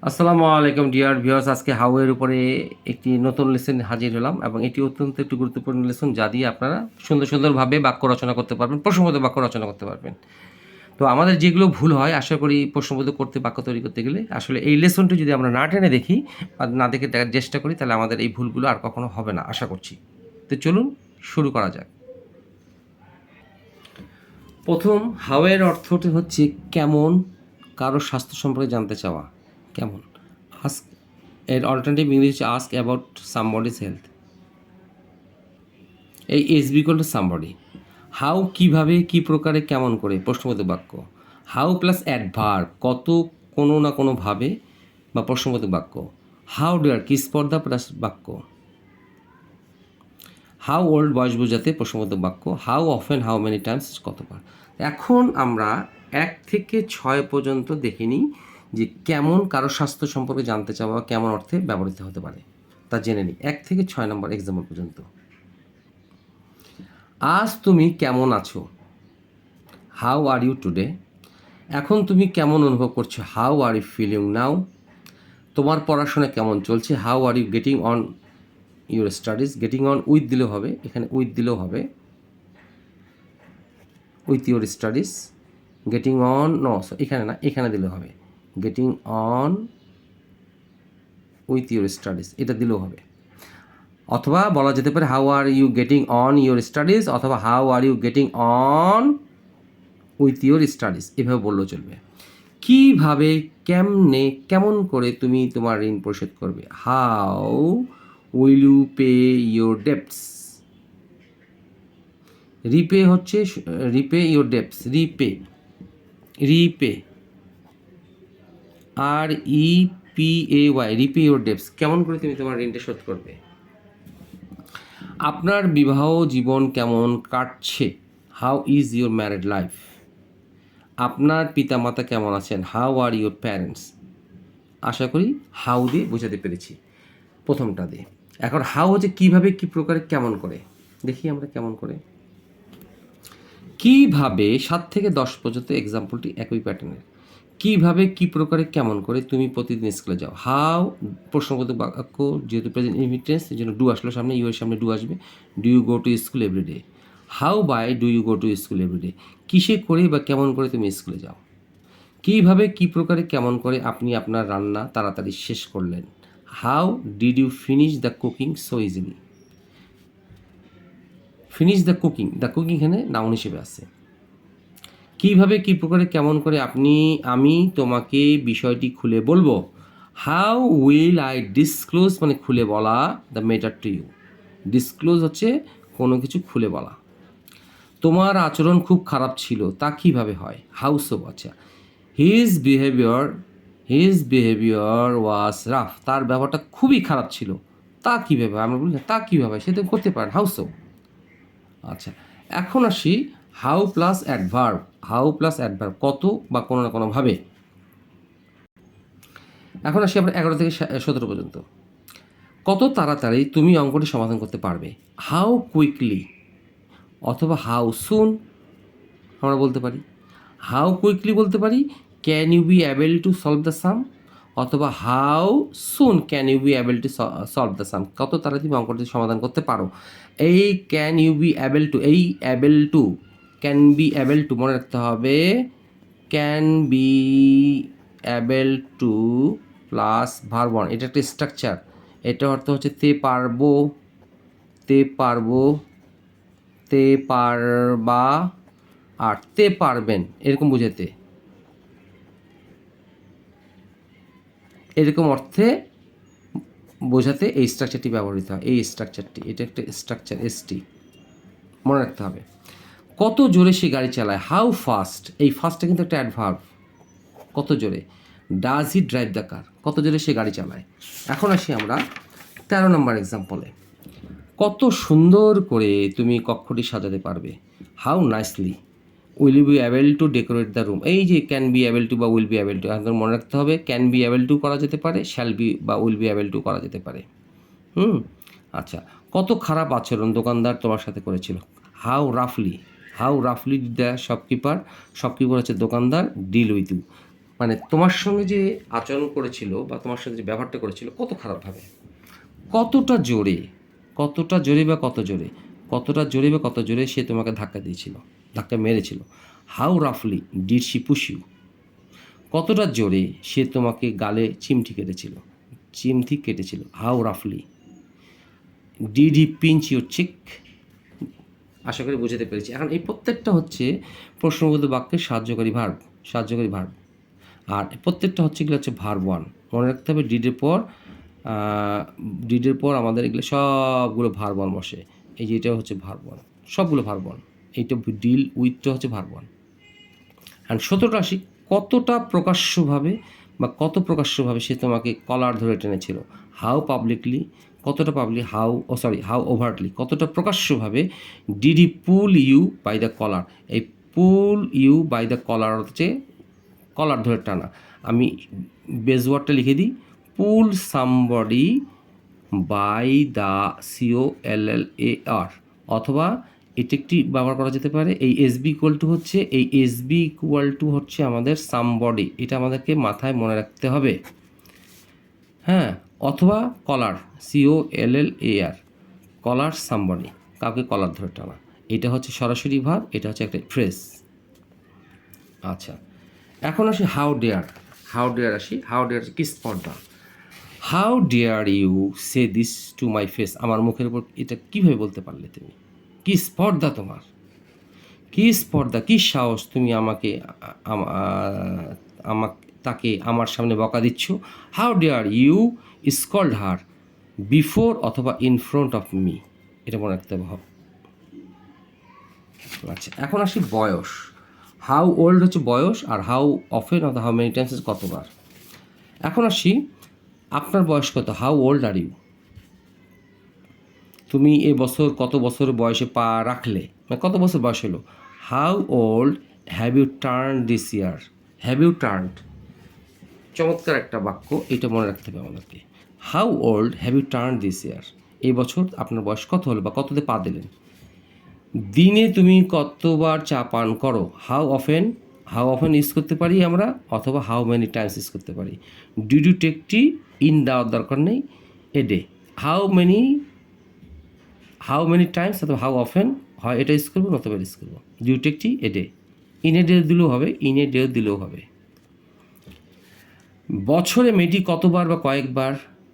আসসালামু আলাইকুম dear viewers, আজকে হাউ এর উপরে একটি নতুন লেসন হাজির হলাম এবং এটি অত্যন্ত একটি গুরুত্বপূর্ণ লেসন, যা দিয়ে আপনারা সুন্দর সুন্দরভাবে বাক্য রচনা করতে পারবেন, প্রশ্নবোধক বাক্য রচনা করতে পারবেন। তো আমাদের যেগুলো ভুল হয়, আশা করি প্রশ্নবোধক করতে বাক্য তৈরি করতে গেলে আসলে এই লেসনটি যদি আমরা না টেনে দেখি বা না দেখে দেখার চেষ্টা করি, তাহলে আমাদের এই ভুলগুলো আর কখনো হবে না আশা করছি। তো চলুন শুরু করা যাক। প্রথম হাউ এর অর্থটি হচ্ছে কেমন, কারো স্বাস্থ্য সম্পর্কে জানতে চাওয়া। কেমন, আস্ক, এর অল্টারনেটিভ ইংলিশ হচ্ছে আস্ক অ্যাবাউট সামবডিজ হেলথ। এই S B equal to somebody. How, কীভাবে, কী প্রকারে, কেমন করে, প্রশ্নবোধক বাক্য। হাউ প্লাস অ্যাডভার্ব, কত, কোনো না কোনোভাবে বা প্রশ্নবোধক বাক্য। হাউ ডেয়ার, কি স্পর্ধা প্লাস বাক্য। হাউ ওল্ড, বয়স বোঝাতে প্রশ্নবোধক বাক্য। How often, how many Times, কতবার। এখন আমরা 1 থেকে 6 পর্যন্ত দেখে নিই যে কেমন, কারো স্বাস্থ্য সম্পর্কে জানতে চাওয়া কেমন অর্থে ব্যবহৃত হতে পারে তা জেনে নিই। 1 থেকে 6 নম্বর এক্সাম্পল পর্যন্ত। আজ তুমি কেমন আছো, হাউ আর ইউ টুডে। এখন তুমি কেমন অনুভব করছো, how are you feeling now. তোমার পড়াশোনা কেমন চলছে, how are you getting on your studies. Getting on with দিলেও হবে, এখানে উইথ দিলেও হবে, with your studies. Getting on, no এখানে না, এখানে দিলেও হবে, getting on with your studies, এটা দিলেও হবে। অথবা বলা যেতে পারে how are you getting on your studies, অথবা how are you getting on with your studies, এভাবে বললেও চলবে। কীভাবে, কেমনে, কেমন করে তুমি তোমার ঋণ পরিশোধ করবে, how will you pay your debts. Repay হচ্ছে repay your debts, repay, repay, R E P A Y, repay your debts, কেমন করে তুমি তোমার ঋণটা শোধ করবে। আপনার বিবাহ জীবন কেমন কাটছে, how is your married life. আপনার পিতামাতা কেমন আছেন, হাউ আর ইউর প্যারেন্টস। আশা করি হাউ দিয়ে বোঝাতে পেরেছি প্রথমটা দিয়ে। এখন হাউ হচ্ছে কীভাবে, কী প্রকারে, কেমন করে। দেখি আমরা কেমন করে। কীভাবে 7 থেকে 10 পর্যন্ত এক্সাম্পলটি একই প্যাটার্নের। কীভাবে, কী প্রকারে, কেমন করে তুমি প্রতিদিন স্কুলে যাও। হাউ প্রশ্নবোধক বাক্য, যেহেতু প্রেজেন্ট ইনডিফিনিট এই জন্য ডু আসলো সামনে, ইউ এর সামনে ডু আসবে। Do you go to school every day. How by do you go to school every day, কিসে করে বা কেমন করে তুমি স্কুলে যাও। কীভাবে, কী প্রকারে, কেমন করে আপনি আপনার রান্না তাড়াতাড়ি শেষ করলেন। How did you finish the cooking so easily. Finish the cooking, the cooking এখানে নাউন হিসেবে আছে। কীভাবে, কী প্রকারে, কেমন করে আমি তোমাকে বিষয়টি খুলে বলবো। হাউ উইল আই ডিসক্লোজ, মানে খুলে বলা, the matter to you. Disclose হচ্ছে কোনো কিছু খুলে বলা। তোমার আচরণ খুব খারাপ ছিল, তা কীভাবে হয়, হাউ সো। আচ্ছা, হিজ বিহেভিয়ার ওয়াজ রাফ, তার ব্যবহারটা খুবই খারাপ ছিল, তা কীভাবে, আমরা বলি তা কীভাবে, সেটা করতে পারেন, হাউ সো। আচ্ছা, এখন আসি how plus adverb. How plus adverb, কত বা কোনো না কোনোভাবে। এখন আসি আমরা 11 থেকে 17 পর্যন্ত। কত তাড়াতাড়ি তুমি অঙ্কটি সমাধান করতে পারবে, হাউ কুইকলি। অথবা হাউ সুন আমরা বলতে পারি, হাউ কুইকলি বলতে পারি, can you be able to solve the sum. অথবা how soon can you be able to solve the sum, কত তাড়াতাড়ি তুমি অঙ্কটি সমাধান করতে পারো। এই can you be able to, এই able to, can be able to মনে রাখতে হবে, can be able to plus verb one, এটা একটা স্ট্রাকচার। এটা অর্থ হচ্ছে তে পারবো, তে পারবো, তে পারবা, আর তে পারবেন, এরকম বুঝাতে, এরকম অর্থে বোঝাতে এই স্ট্রাকচারটি ব্যবহৃত হয়। এই স্ট্রাকচারটি, এটা একটা স্ট্রাকচার, এসটি মনে রাখতে হবে। কত জোরে সে গাড়ি চালায়, হাউ ফাস্ট, এই ফাস্টটা কিন্তু একটা অ্যাডভার্ব, কত জোরে। Does he drive the car, কত জোরে সে গাড়ি চালায়। এখন আসি আমরা 13 নম্বর এক্সাম্পলে। কত সুন্দর করে তুমি কক্ষটি সাজাতে পারবে, how nicely will you be able to decorate the room. এই যে ক্যান বি অ্যাবেল টু বা উইল বি অ্যাবেল টু, এখন মনে রাখতে হবে ক্যান বি অ্যাবেল টু করা যেতে পারে, শ্যাল বি বা উইল বি অ্যাবেল টু করা যেতে পারে। আচ্ছা, কত খারাপ আচরণ দোকানদার তোমার সাথে করেছিল, হাউ রাফলি, হাউ রাফলি ডিড দ্য শপকিপার, শপকিপার হচ্ছে দোকানদার, ডিল উইথ ইউ, মানে তোমার সঙ্গে যে আচরণ করেছিল বা তোমার সঙ্গে যে ব্যবহারটা করেছিল কত খারাপভাবে, কতটা জোরে, কতটা জোরে বা কত জোরে, কতটা জোরে বা কত জোরে সে তোমাকে ধাক্কা দিয়েছিল, ধাক্কা মেরেছিল। হাউ রাফলি ডিড শি পুশ ইউ, কতটা জোরে সে তোমাকে গালে চিমটি কেটেছিল। হাউ রাফলি did he pinch your cheek. আশা করি বুঝতে পেরেছি। এখন এই প্রত্যেকটা হচ্ছে প্রশ্নবোধক বাক্যের সাহায্যকারী ভার্ব। আর প্রত্যেকটা হচ্ছে এগুলো হচ্ছে ভার্ব ওয়ান। মনে রাখতে হবে ডিডের পর আমাদের এগুলো সবগুলো ভার্ব ওয়ান বসে। এই যে এটা হচ্ছে ভার্ব ওয়ান, সবগুলো ভার্ব ওয়ান। এইটা ডিল উইথটা হচ্ছে ভার্ব ওয়ান। অ্যান্ড 17টা আসি, কত প্রকাশ্যভাবে সে তোমাকে কলার ধরে টেনেছিল। হাউ পাবলিকলি, হাউ ওভারটলি, কতটা প্রকাশ্যভাবে। Did he pull you by the collar, এই pull you by the collar হচ্ছে কলার ধরে টানা। আমি বেজ ওয়ার্ডটা লিখে দিই, pull somebody by the COLLAR, অথবা এটা একটি ব্যবহার করা যেতে পারে এই এসবি ইকুয়াল টু হচ্ছে আমাদের সামবডি, এটা আমাদেরকে মাথায় মনে রাখতে হবে। হ্যাঁ, অথবা কলার COLLAR, কলার সামবডি, কাউকে কলার ধরে টানা। এটা হচ্ছে সরাসরি ভাব, এটা হচ্ছে একটা ফ্রেজ। আচ্ছা, এখন আসি হাউ ডেয়ার কি স্পর্ধা। How dare you say this to my face, আমার মুখের উপর এটা কীভাবে বলতে পারলে তুমি, কি স্পর্ধা তোমার, কি সাহস তুমি তাকে আমার সামনে বকা দিচ্ছ। How dare you scold her before অথবা ইন ফ্রন্ট অফ মি, এটা মনে রাখতে হবে। আচ্ছা, এখন আসি বয়স। হাউ ওল্ড হচ্ছে বয়স, আর হাউ অফেন অথবা হাউ মেনি টাইমস কতবার। এখন আসি আপনার বয়স কত, হাউ ওল্ড আর ইউ, তুমি কত বছর বয়সে পা রাখলে, মানে কত বছর বয়স হলো। How old have you turn this year, চমৎকার একটা বাক্য, এটা মনে রাখতে হবে আমাদেরকে। How old have you turn this year, এই বছর আপনার বয়স কত হলো বা কততে পা দিলেন। দিনে তুমি কতবার চা পান করো। হাউ অফেন ইউজ করতে পারি আমরা, অথবা হাউ মেনি টাইমস ইউজ করতে পারি। Did you take tea, in দেওয়ার দরকার নেই, a day. How many times অথবা হাউ অফেন, হয় এটা ইউজ করবো অথবা ইউজ করবো। Did you take tea, a day. In a day দিলেও হবে, বছরে মেয়েটি কতবার বা কয়েকবার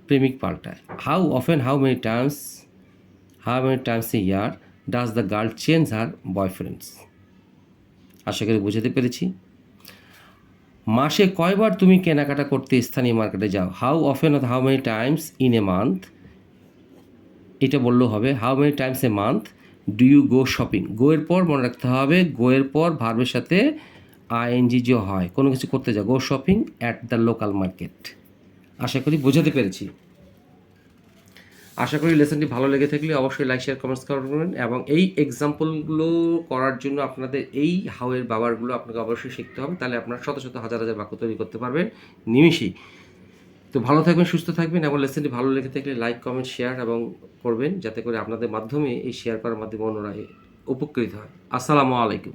প্রেমিক পাল্টায়। How often, how many times a year does the girl change her boyfriends. আশা করি বুঝাতে পেরেছি। মাসে কয়বার তুমি কেনাকাটা করতে স্থানীয় মার্কেটে যাও। হাউ অফেন অথবা how many times in a month, এটা বললেও হবে। How many times a month do you go shopping, গোয়ের পর মনে রাখতে হবে, গোয়ের পর ভার্বের সাথে ING যে হয়, কোনো কিছু করতে যাও, go shopping at the local market. আশা করি বোঝাতে পেরেছি। আশা করি লেসনটি ভালো লেগে থাকলে অবশ্যই লাইক, শেয়ার, কমেন্টস করবেন, এবং এই এক্সাম্পলগুলো করার জন্য আপনাদের এই হাউয়ের ব্যবহারগুলো আপনাকে অবশ্যই শিখতে হবে, তাহলে আপনার শত হাজার বাক্য তৈরি করতে পারবেন নিমিষেই। তো ভালো থাকবেন, সুস্থ থাকবেন, এবং লেসনটি ভালো লেগে থাকলে লাইক, কমেন্ট, শেয়ার এবং করবেন, যাতে করে আপনাদের মাধ্যমে এই শেয়ার করার মাধ্যমে অন্যরা উপকৃত হয়। আসসালামু আলাইকুম।